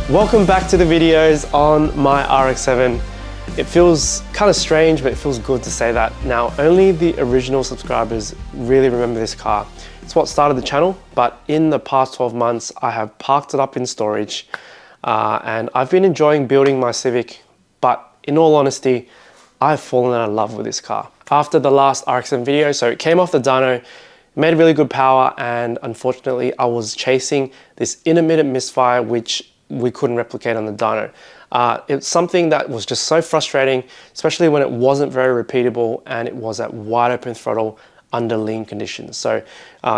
Welcome back to the videos on my RX-7. It feels kind of strange, but it feels good to say that. Now, only the original subscribers really remember this car. It's what started the channel, but in the past 12 months, I have parked it up in storage and I've been enjoying building my Civic, but in all honesty, I've fallen out of love with this car. After the last RX-7 video, so it came off the dyno, made really good power, and unfortunately, I was chasing this intermittent misfire, which we couldn't replicate on the dyno. It's something that was just so frustrating, especially when it wasn't very repeatable and it was at wide open throttle under lean conditions. So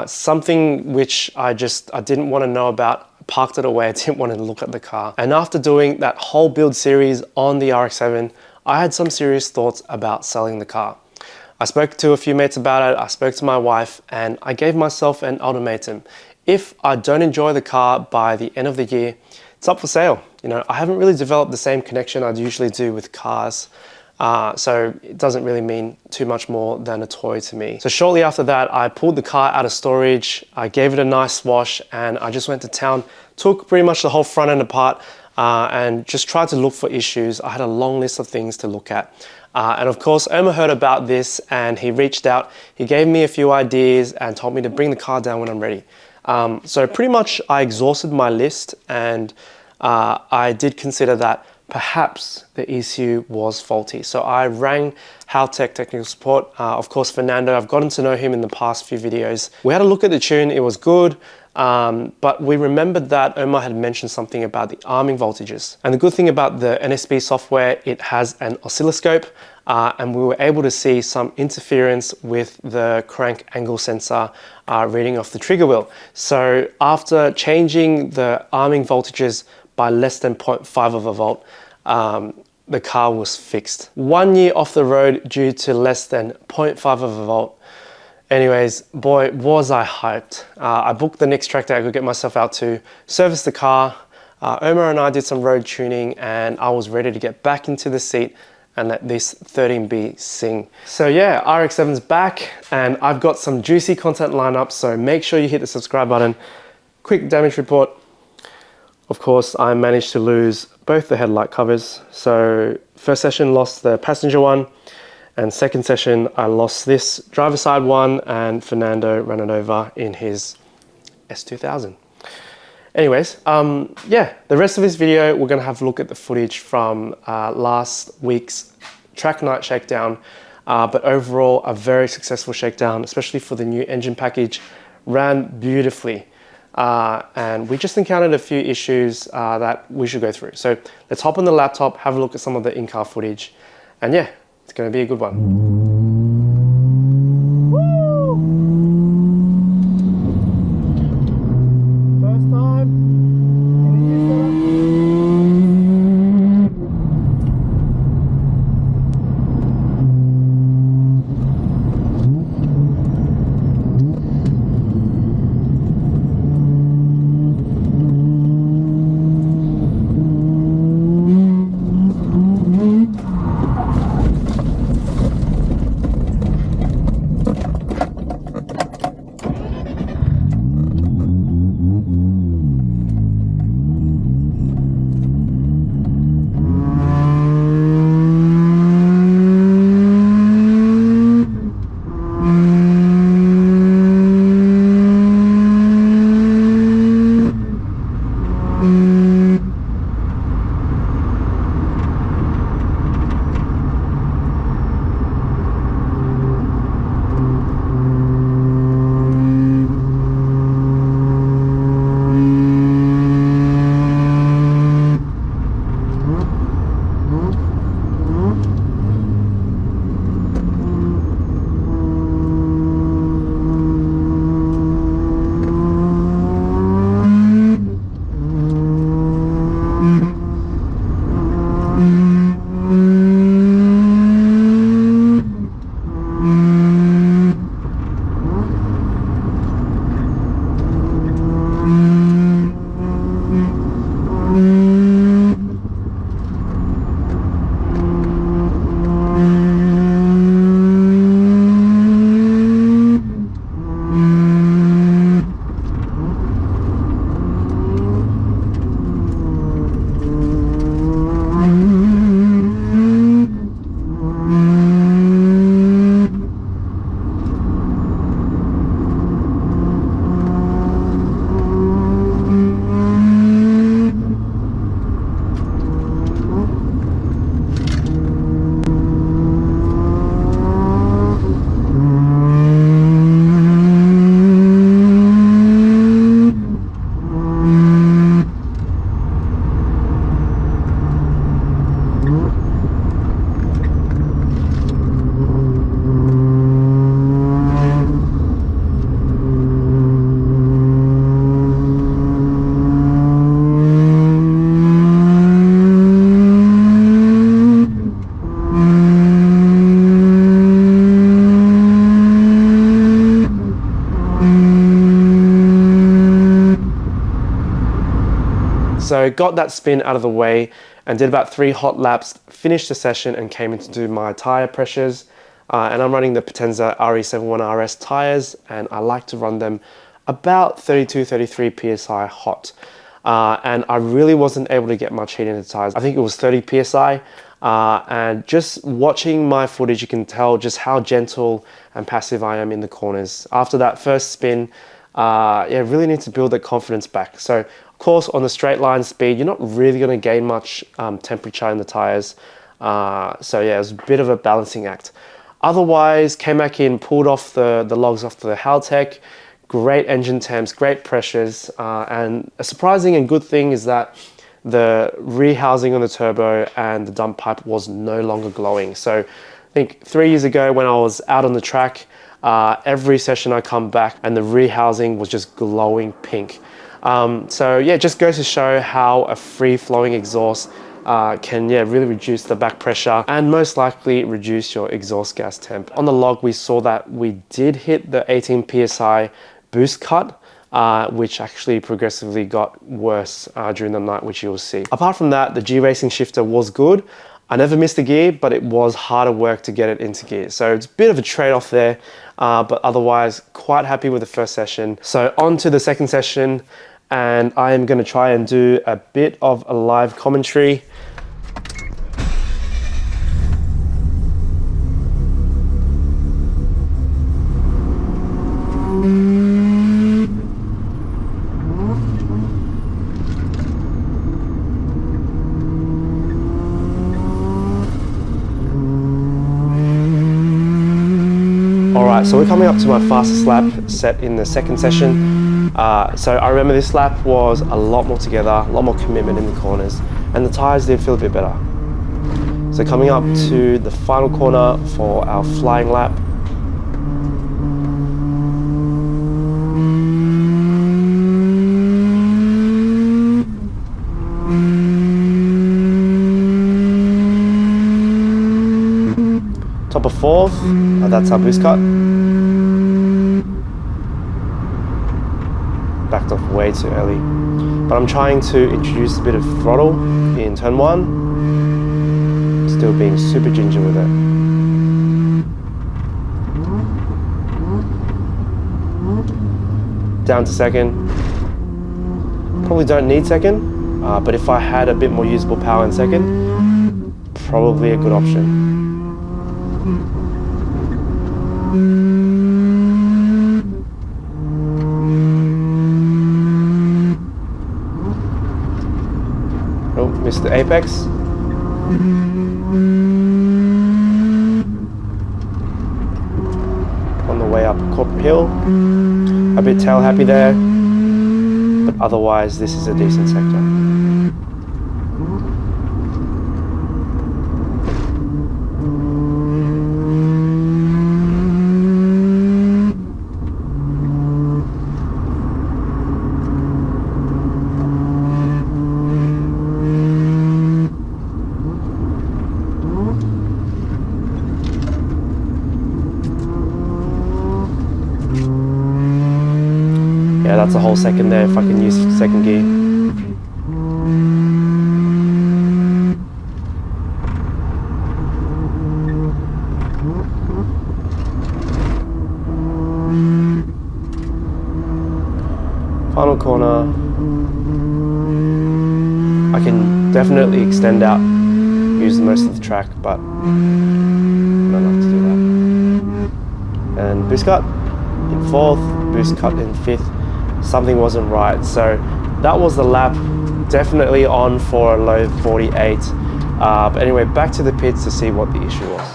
something which I didn't want to know about, parked it away, I didn't want to look at the car. And after doing that whole build series on the RX-7, I had some serious thoughts about selling the car. I spoke to a few mates about it, I spoke to my wife, and I gave myself an ultimatum. If I don't enjoy the car by the end of the year, it's up for sale. You know, I haven't really developed the same connection I'd usually do with cars. So it doesn't really mean too much more than a toy to me. So shortly after that, I pulled the car out of storage, I gave it a nice wash, and I just went to town, took pretty much the whole front end apart, and just tried to look for issues. I had a long list of things to look at. And of course, Omar heard about this and he reached out, he gave me a few ideas and told me to bring the car down when I'm ready. So pretty much I exhausted my list, and I did consider that perhaps the ECU was faulty. So I rang Haltech technical support. Of course, Fernando, I've gotten to know him in the past few videos. We had a look at the tune, it was good, but we remembered that Omar had mentioned something about the arming voltages. And the good thing about the SMSP software, it has an oscilloscope, and we were able to see some interference with the crank angle sensor reading off the trigger wheel. So after changing the arming voltages by less than 0.5 of a volt, the car was fixed. 1 year off the road due to less than 0.5 of a volt. Anyways, boy, was I hyped. I booked the next track that I could get myself out to, serviced the car. Omar and I did some road tuning, and I was ready to get back into the seat and let this 13B sing. So yeah, RX-7's back, and I've got some juicy content lined up, so make sure you hit the subscribe button. Quick damage report. Of course, I managed to lose both the headlight covers. So first session lost the passenger one, and second session I lost this driver side one, and Fernando ran it over in his S2000. Anyways, yeah, the rest of this video, we're gonna have a look at the footage from last week's track night shakedown, but overall a very successful shakedown, especially for the new engine package. Ran beautifully. And we just encountered a few issues that we should go through. So let's hop on the laptop, have a look at some of the in-car footage, and yeah, it's gonna be a good one. So got that spin out of the way and did about 3 hot laps, finished the session and came in to do my tire pressures. And I'm running the Potenza RE-7 RS tires, and I like to run them about 32, 33 PSI hot. And I really wasn't able to get much heat in the tires. I think it was 30 PSI. And just watching my footage, you can tell just how gentle and passive I am in the corners. After that first spin, yeah, really need to build that confidence back. So of course, on the straight line speed, you're not really going to gain much temperature in the tires. So yeah, it was a bit of a balancing act. Otherwise, came back in, pulled off the logs off the Haltech, great engine temps, great pressures, and a surprising and good thing is that the rehousing on the turbo and the dump pipe was no longer glowing. So I think 3 years ago when I was out on the track, every session I come back and the rehousing was just glowing pink. So yeah, just goes to show how a free-flowing exhaust can really reduce the back pressure and most likely reduce your exhaust gas temp. On the log we saw that we did hit the 18 PSI boost cut, which actually progressively got worse during the night, which you'll see. Apart from that, the G-Racing shifter was good. I never missed a gear, but it was harder work to get it into gear. So it's a bit of a trade-off there, but otherwise quite happy with the first session. So on to the second session, and I am gonna try and do a bit of a live commentary. Alright, so we're coming up to my fastest lap set in the second session. So I remember this lap was a lot more together, a lot more commitment in the corners, and the tyres did feel a bit better. So coming up to the final corner for our flying lap. Top of fourth, that's our boost cut. Backed off way too early. But I'm trying to introduce a bit of throttle in turn one. Still being super ginger with it. Down to second. Probably don't need second, but if I had a bit more usable power in second, probably a good option. Oh, missed the apex. On the way up Corporate Hill. A bit tail happy there, but otherwise this is a decent sector. Yeah, that's a whole second there if I can use second gear. Final corner. I can definitely extend out, use most of the track, but not enough to do that. And boost cut in fourth, boost cut in fifth. Something wasn't right, so that was the lap. Definitely on for a low 48, but anyway, back to the pits to see what the issue was.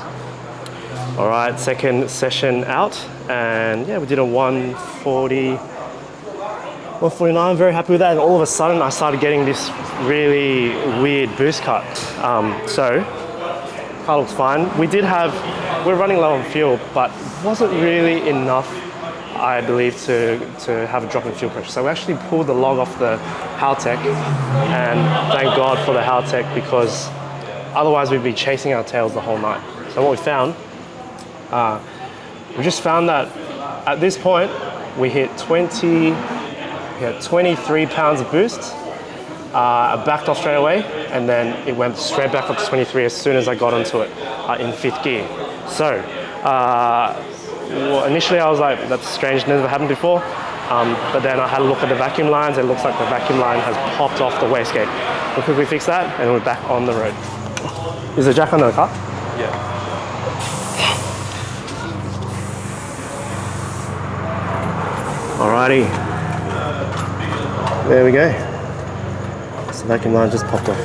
All right, second session out, and yeah, we did a 140, 149, very happy with that, and all of a sudden I started getting this really weird boost cut. So car looks fine. We're running low on fuel, but wasn't really enough, I believe, to have a drop in fuel pressure. So we actually pulled the log off the Haltech, and thank God for the Haltech, because otherwise we'd be chasing our tails the whole night. So what we found, we just found that at this point we hit 23 pounds of boost, I backed off straight away, and then it went straight back up to 23 as soon as I got onto it in 5th gear. So well, initially I was like, that's strange, never happened before. But then I had a look at the vacuum lines. It looks like the vacuum line has popped off the wastegate. We'll quickly fix that, and we're back on the road. Is the jack under the car? Yeah. Alrighty. There we go. So the vacuum line just popped off.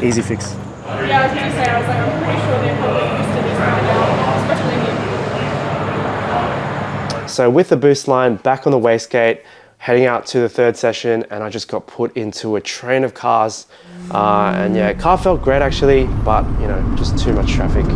Easy fix. Yeah, I was going to say, I was like, I'm pretty sure they're probably used to this by now, especially here. So with the boost line back on the wastegate, heading out to the 3rd session, and I just got put into a train of cars. And yeah, car felt great actually, but you know, just too much traffic.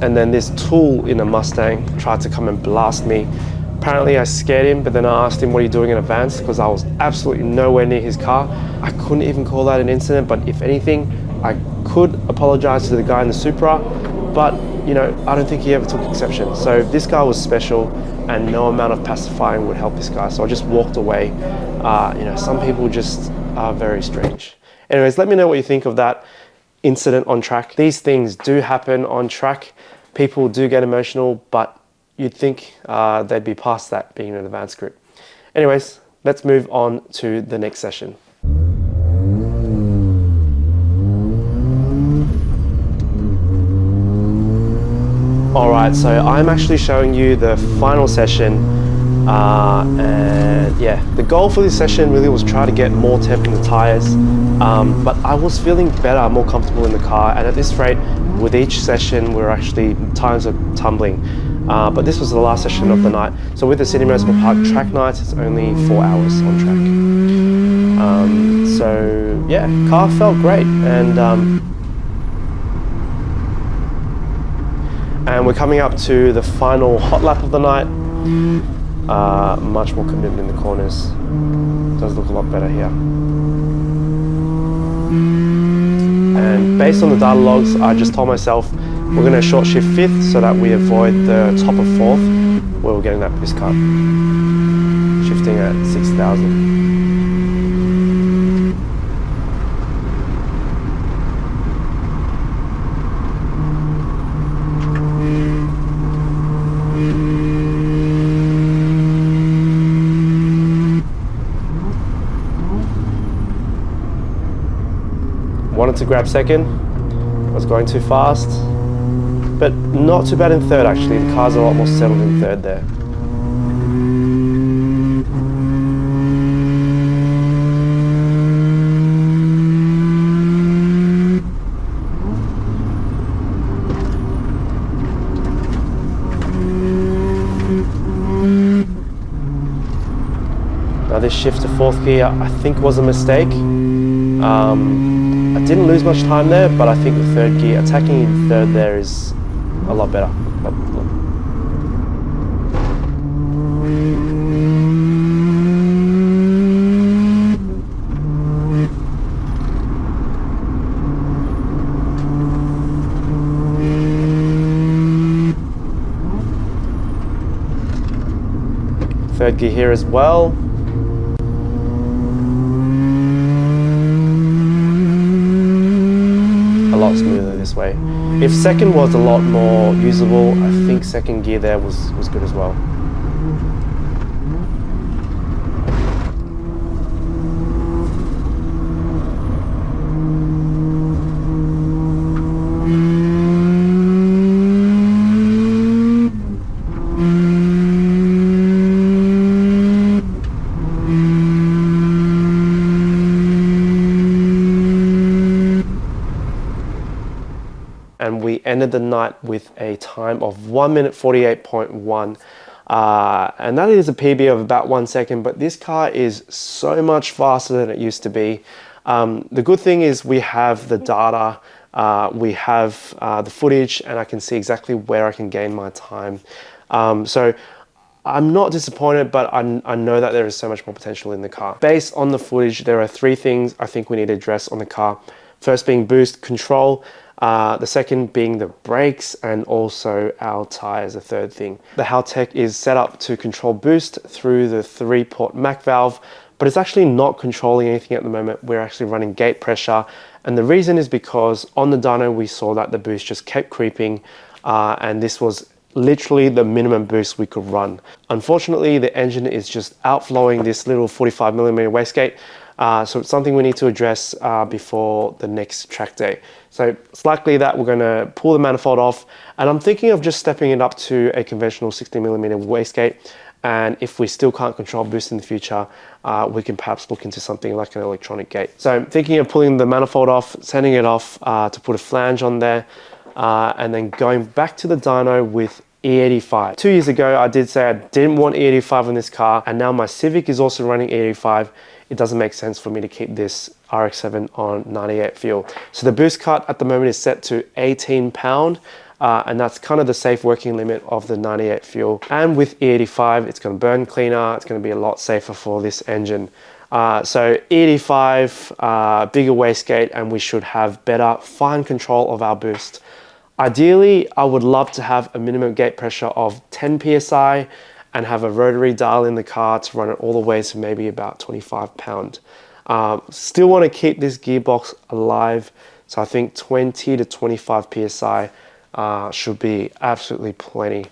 And then this tool in a Mustang tried to come and blast me. Apparently I scared him, but then I asked him, what are you doing in advance? Because I was absolutely nowhere near his car. I couldn't even call that an incident, but if anything, I could apologize to the guy in the Supra, but you know, I don't think he ever took exception. So this guy was special, and no amount of pacifying would help this guy. So I just walked away. You know, some people just are very strange. Anyways, let me know what you think of that incident on track. These things do happen on track. People do get emotional, but you'd think they'd be past that being an advanced group. Anyways, let's move on to the next session. All right, so I'm actually showing you the final session. And yeah, the goal for this session really was try to get more temp in the tires. But I was feeling better, more comfortable in the car. And at this rate, with each session, tires are tumbling. But this was the last session of the night. So with the City Municipal Park track nights, it's only 4 hours on track. So yeah, car felt great. And we're coming up to the final hot lap of the night. Much more commitment in the corners. Does look a lot better here. And based on the data logs, I just told myself we're going to short shift 5th so that we avoid the top of 4th where we're getting that boost cut. Shifting at 6,000. Wanted to grab second, was going too fast, but not too bad in third actually. The car's a lot more settled in third there. this shift to fourth gear, I think was a mistake. I didn't lose much time there, but I think the third gear, attacking in third there is a lot better. Third gear here as well. A lot smoother this way. If second was a lot more usable, I think second gear there was good as well. And we ended the night with a time of 1 minute 48.1. And that is a PB of about 1 second, but this car is so much faster than it used to be. The good thing is we have the data, we have the footage, and I can see exactly where I can gain my time. So I'm not disappointed, but I know that there is so much more potential in the car. Based on the footage, there are 3 things I think we need to address on the car. First being boost control. The second being the brakes, and also our tires, the third thing. The Haltech is set up to control boost through the 3-port Mac valve, but it's actually not controlling anything at the moment. We're actually running gate pressure, and the reason is because on the dyno we saw that the boost just kept creeping, and this was literally the minimum boost we could run. Unfortunately, the engine is just outflowing this little 45mm wastegate. So it's something we need to address before the next track day. So it's likely that we're going to pull the manifold off, and I'm thinking of just stepping it up to a conventional 60mm wastegate. And if we still can't control boost in the future, we can perhaps look into something like an electronic gate. So I'm thinking of pulling the manifold off, sending it off to put a flange on there, and then going back to the dyno with E85. 2 years ago, I did say I didn't want E85 on this car, and now my Civic is also running E85. It doesn't make sense for me to keep this RX-7 on 98 fuel. So the boost cut at the moment is set to 18 pound, and that's kind of the safe working limit of the 98 fuel. And with E85, it's going to burn cleaner. It's going to be a lot safer for this engine. So E85, bigger wastegate, and we should have better fine control of our boost. Ideally, I would love to have a minimum gate pressure of 10 PSI and have a rotary dial in the car to run it all the way to maybe about 25 pound. Still want to keep this gearbox alive, so I think 20 to 25 PSI should be absolutely plenty.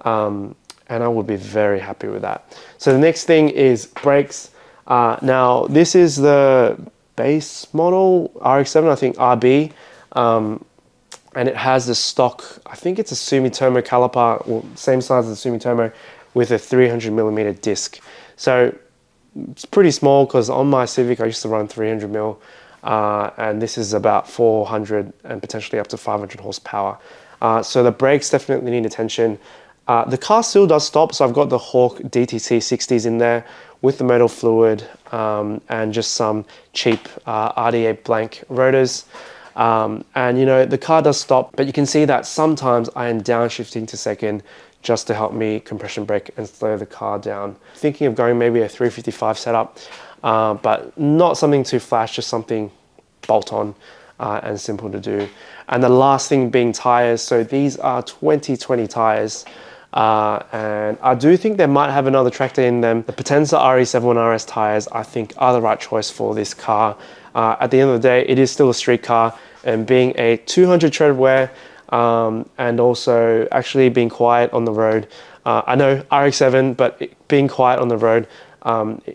And I would be very happy with that. So the next thing is brakes. Now this is the base model RX-7, I think RB. And it has the stock, I think it's a Sumitomo caliper, well, same size as the Sumitomo, with a 300mm disc. So it's pretty small, because on my Civic I used to run 300mm, and this is about 400 and potentially up to 500 horsepower. So the brakes definitely need attention. The car still does stop, so I've got the Hawk DTC 60s in there with the modal fluid, and just some cheap RDA blank rotors. And you know, the car does stop, but you can see that sometimes I am downshifting to second just to help me compression brake and slow the car down. Thinking of going maybe a 355 setup, but not something too flash, just something bolt on and simple to do. And the last thing being tires. So these are 2020 tires. And I do think they might have another tractor in them. The Potenza RE7 RS tires, I think, are the right choice for this car. At the end of the day, it is still a street car, and being a 200 tread wear, and also actually being quiet on the road. I know RX-7, but being quiet on the road,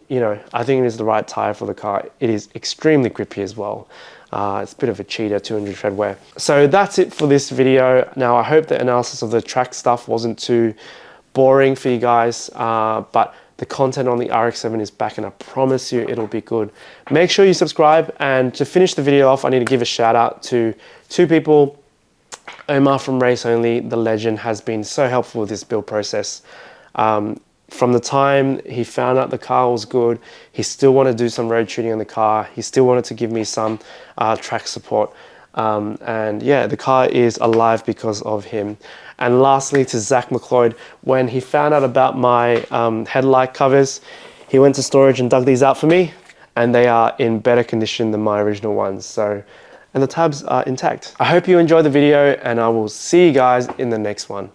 you know, I think it is the right tire for the car. It is extremely grippy as well. It's a bit of a cheater 200 tread wear. So that's it for this video. Now, I hope the analysis of the track stuff wasn't too boring for you guys, but the content on the RX-7 is back, and I promise you it'll be good. Make sure you subscribe, and to finish the video off, I need to give a shout out to 2 people. Omar from Race Only, the legend, has been so helpful with this build process. from the time he found out the car was good, he still wanted to do some road tuning on the car. He still wanted to give me some track support. And yeah, the car is alive because of him. And lastly, to Zach McLeod, when he found out about my headlight covers, he went to storage and dug these out for me, and they are in better condition than my original ones. So, and the tabs are intact. I hope you enjoyed the video, and I will see you guys in the next one.